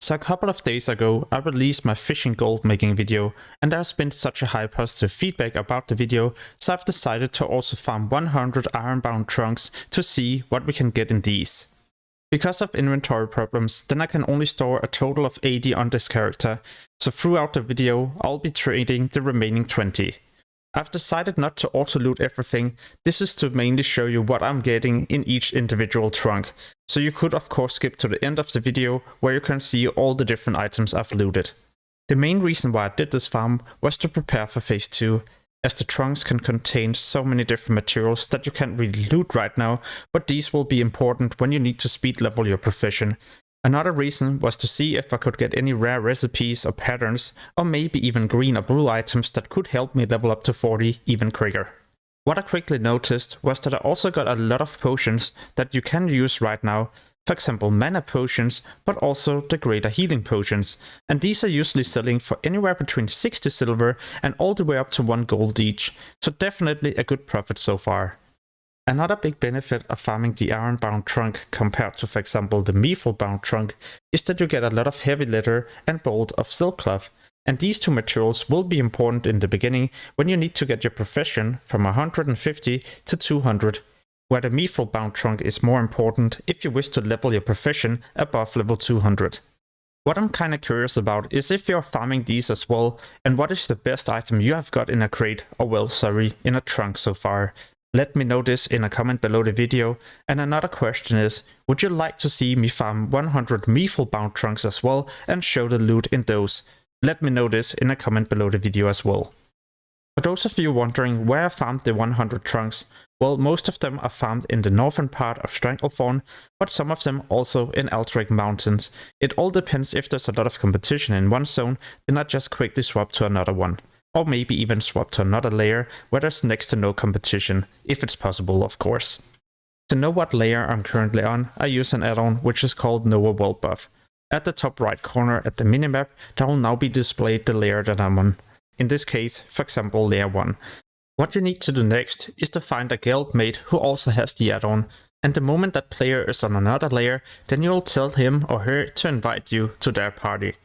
So a couple of days ago, I released my fishing gold making video, and there's been such a high positive feedback about the video, so I've decided to also farm 100 ironbound trunks to see what we can get in these. Because of inventory problems, then I can only store a total of 80 on this character, so throughout the video I'll be trading the remaining 20. I've decided not to auto-loot everything. This is to mainly show you what I'm getting in each individual trunk, so you could of course skip to the end of the video where you can see all the different items I've looted. The main reason why I did this farm was to prepare for phase 2, as the trunks can contain so many different materials that you can't really loot right now, but these will be important when you need to speed level your profession. Another reason was to see if I could get any rare recipes or patterns, or maybe even green or blue items that could help me level up to 40 even quicker. What I quickly noticed was that I also got a lot of potions that you can use right now, for example mana potions, but also the greater healing potions, and these are usually selling for anywhere between 60 silver and all the way up to 1 gold each, so definitely a good profit so far. Another big benefit of farming the ironbound trunk compared to, for example, the mithril-bound trunk is that you get a lot of heavy leather and bolt of silk cloth, and these two materials will be important in the beginning when you need to get your profession from 150 to 200, where the mithril-bound trunk is more important if you wish to level your profession above level 200. What I'm kinda curious about is if you're farming these as well, and what is the best item you have got in a crate, in a trunk so far. Let me know this in a comment below the video. And another question is, would you like to see me farm 100 mithril-bound trunks as well and show the loot in those? Let me know this in a comment below the video as well. For those of you wondering where I farmed the 100 trunks, well, most of them are farmed in the northern part of Stranglethorn, but some of them also in Aldrich Mountains. It all depends. If there's a lot of competition in one zone, then I just quickly swap to another one. Or maybe even swap to another layer where there's next to no competition, if it's possible of course. To know what layer I'm currently on, I use an add-on which is called Nova World Buff. At the top right corner at the minimap, there will now be displayed the layer that I'm on. In this case, for example, layer 1. What you need to do next is to find a guildmate who also has the add-on, and the moment that player is on another layer, then you'll tell him or her to invite you to their party.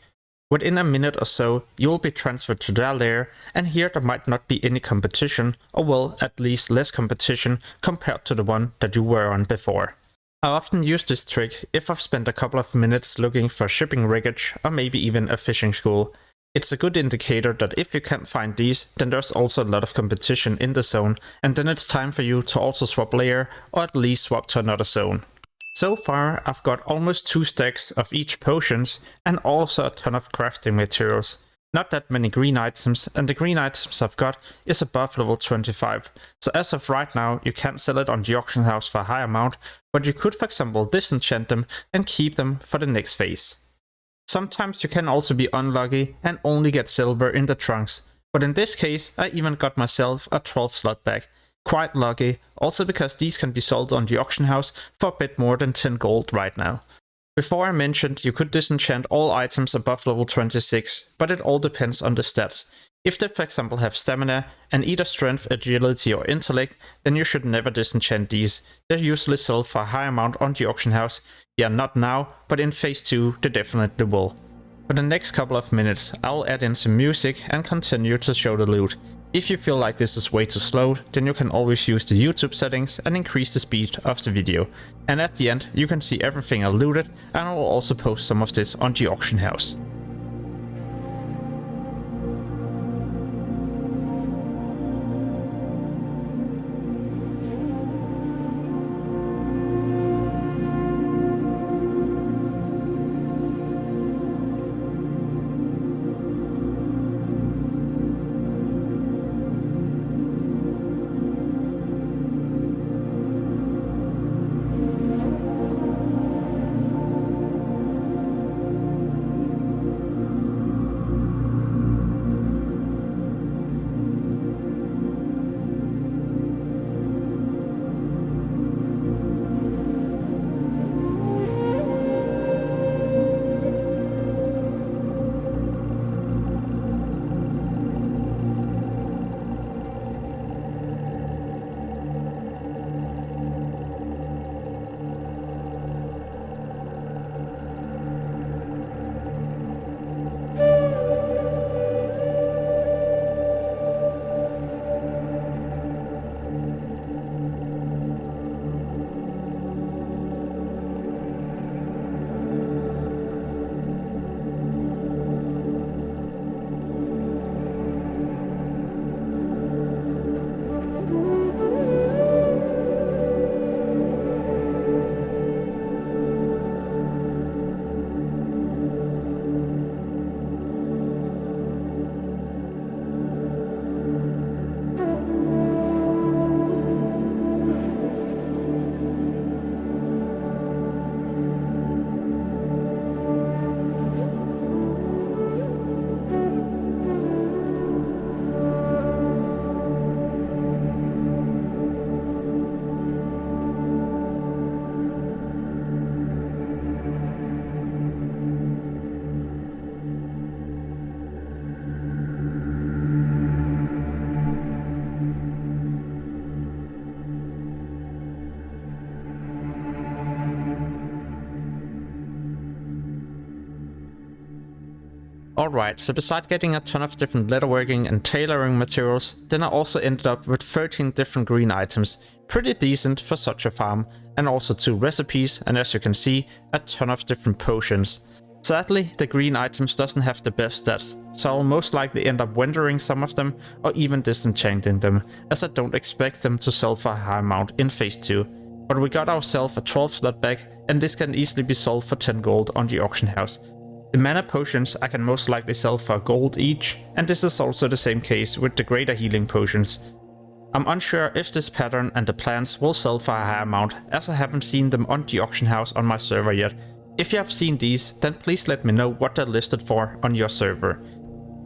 Within a minute or so, you will be transferred to their lair, and here there might not be any competition, or well, at least less competition compared to the one that you were on before. I often use this trick if I've spent a couple of minutes looking for shipping wreckage or maybe even a fishing school. It's a good indicator that if you can't find these, then there's also a lot of competition in the zone, and then it's time for you to also swap layer or at least swap to another zone. So far, I've got almost 2 stacks of each potions and also a ton of crafting materials. Not that many green items, and the green items I've got is above level 25. So as of right now, you can't sell it on the auction house for a high amount, but you could for example disenchant them and keep them for the next phase. Sometimes you can also be unlucky and only get silver in the trunks, but in this case I even got myself a 12 slot bag. Quite lucky, also because these can be sold on the auction house for a bit more than 10 gold right now. Before I mentioned you could disenchant all items above level 26, but it all depends on the stats. If they for example have stamina and either strength, agility or intellect, then you should never disenchant these. They usually sell for a high amount on the auction house. Yeah, not now, but in phase 2 they definitely will. For the next couple of minutes I'll add in some music and continue to show the loot. If you feel like this is way too slow, then you can always use the YouTube settings and increase the speed of the video. And at the end you can see everything I looted, and I will also post some of this on the auction house. Alright, so besides getting a ton of different leatherworking and tailoring materials, then I also ended up with 13 different green items, pretty decent for such a farm, and also 2 recipes, and as you can see, a ton of different potions. Sadly, the green items doesn't have the best stats, so I'll most likely end up rendering some of them or even disenchanting them, as I don't expect them to sell for a high amount in phase 2. But we got ourselves a 12 slot bag, and this can easily be sold for 10 gold on the auction house. The mana potions I can most likely sell for gold each, and this is also the same case with the greater healing potions. I'm unsure if this pattern and the plants will sell for a high amount, as I haven't seen them on the auction house on my server yet. If you have seen these, then please let me know what they're listed for on your server.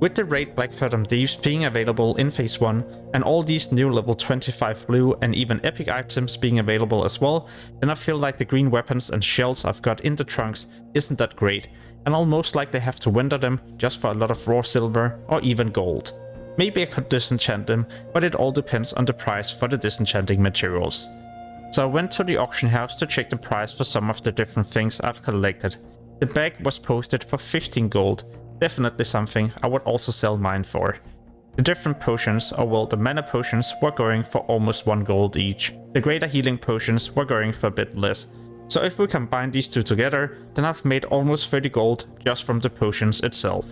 With the raid Black Phantom Thieves being available in phase 1, and all these new level 25 blue and even epic items being available as well, then I feel like the green weapons and shells I've got in the trunks isn't that great, and I'll most likely have to render them just for a lot of raw silver or even gold. Maybe I could disenchant them, but it all depends on the price for the disenchanting materials. So I went to the auction house to check the price for some of the different things I've collected. The bag was posted for 15 gold, definitely something I would also sell mine for. The different potions, or well, the mana potions, were going for almost 1 gold each. The greater healing potions were going for a bit less. So if we combine these two together, then I've made almost 30 gold just from the potions itself.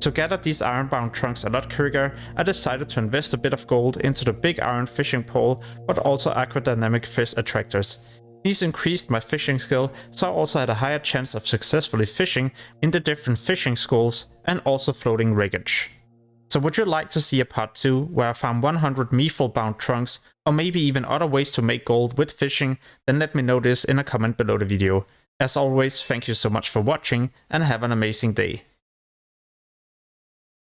To gather these ironbound trunks a lot quicker, I decided to invest a bit of gold into the big iron fishing pole, but also aquadynamic fish attractors. These increased my fishing skill, so I also had a higher chance of successfully fishing in the different fishing schools and also floating wreckage. So would you like to see a part 2 where I farm 100 meaful bound trunks, or maybe even other ways to make gold with fishing? Then let me know this in a comment below the video. As always, thank you so much for watching and have an amazing day.